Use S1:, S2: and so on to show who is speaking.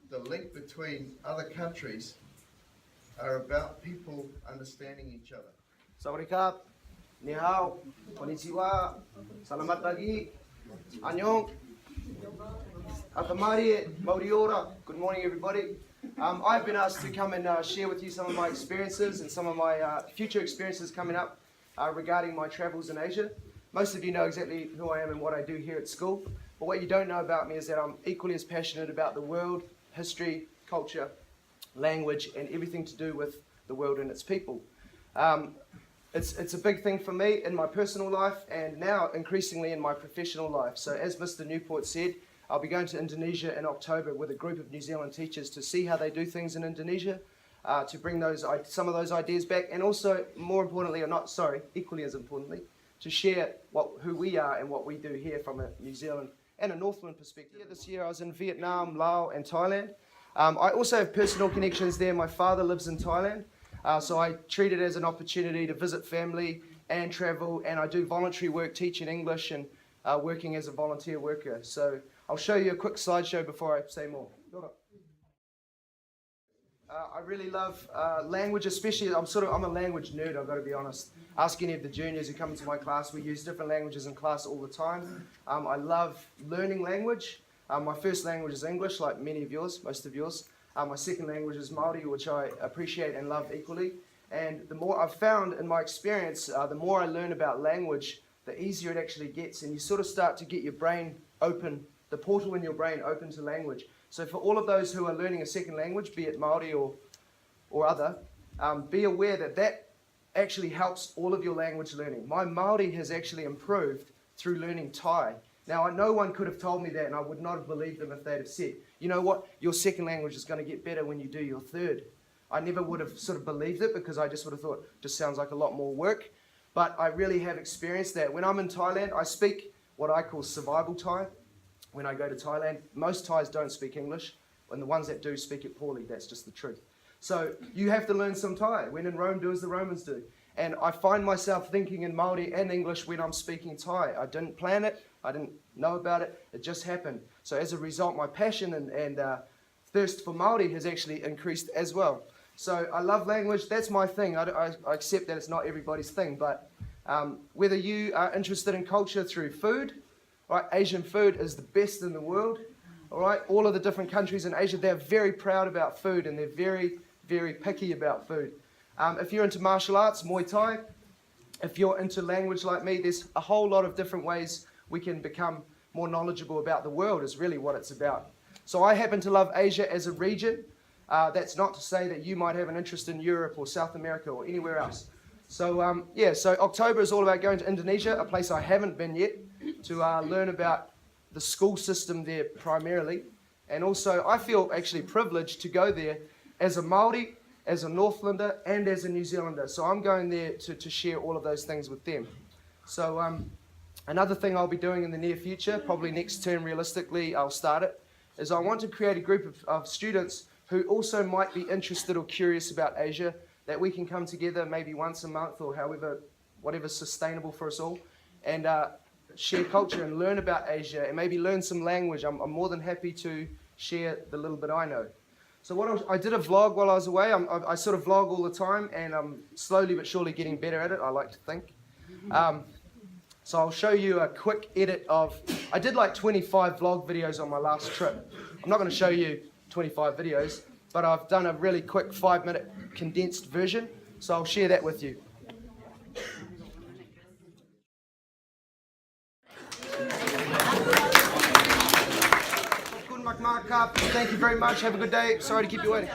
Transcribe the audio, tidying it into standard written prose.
S1: the link between other countries are about people understanding each other.
S2: Sawadee ni hao, konnichiwa, salamat pagi, annyeong, atamari, mauriora. Good morning, everybody. I've been asked to come and share with you some of my experiences and some of my future experiences coming up regarding my travels in Asia. Most of you know exactly who I am and what I do here at school, but what you don't know about me is that I'm equally as passionate about the world, history, culture, language, and everything to do with the world and its people. It's a big thing for me in my personal life and now increasingly in my professional life. So as Mr. Newport said, I'll be going to Indonesia in October with a group of New Zealand teachers to see how they do things in Indonesia, to bring some of those ideas back, and also, more importantly, equally as importantly, to share who we are and what we do here from a New Zealand and a Northland perspective. This year I was in Vietnam, Laos and Thailand. I also have personal connections there. My father lives in Thailand, so I treat it as an opportunity to visit family and travel, and I do voluntary work teaching English and working as a volunteer worker. So I'll show you a quick slideshow before I say more. I really love language, especially I'm a language nerd, I've got to be honest. Ask any of the juniors who come into my class, we use different languages in class all the time. I love learning language. My first language is English, like many of yours, most of yours. My second language is Māori, which I appreciate and love equally. And the more I've found in my experience, the more I learn about language, the easier it actually gets, and you sort of start to get your brain open, the portal in your brain open to language. So for all of those who are learning a second language, be it Māori or other, be aware that that actually helps all of your language learning. My Māori has actually improved through learning Thai. Now, no one could have told me that, and I would not have believed them if they'd have said, you know what, your second language is going to get better when you do your third. I never would have sort of believed it because I just would have thought it just sounds like a lot more work. But I really have experienced that. When I'm in Thailand, I speak what I call survival Thai. When I go to Thailand, most Thais don't speak English, and the ones that do speak it poorly. That's just the truth. So you have to learn some Thai. When in Rome, do as the Romans do. And I find myself thinking in Māori and English when I'm speaking Thai. I didn't plan it. I didn't know about it. It just happened. So as a result, my passion and thirst for Māori has actually increased as well. So I love language. That's my thing. I accept that it's not everybody's thing. But whether you are interested in culture through food, right? Asian food is the best in the world. All right, all of the different countries in Asia, they're very proud about food and they're very, very picky about food. If you're into martial arts, Muay Thai, if you're into language like me, there's a whole lot of different ways we can become more knowledgeable about the world is really what it's about. So I happen to love Asia as a region. That's not to say that you might have an interest in Europe or South America or anywhere else. So so October is all about going to Indonesia, a place I haven't been yet, to learn about the school system there primarily. And also I feel actually privileged to go there as a Māori, as a Northlander, and as a New Zealander. So I'm going there to share all of those things with them. So another thing I'll be doing in the near future, probably next term realistically, I'll start it, is I want to create a group of students who also might be interested or curious about Asia, that we can come together maybe once a month or whatever's sustainable for us all, and share culture and learn about Asia and maybe learn some language. I'm more than happy to share the little bit I know. So I did a vlog while I was away. I sort of vlog all the time, and I'm slowly but surely getting better at it, I like to think. So I'll show you a quick edit of, I did like 25 vlog videos on my last trip. I'm not going to show you 25 videos, but I've done a really quick 5-minute condensed version, so I'll share that with you. Thank you very much. Have a good day. Sorry to keep you waiting.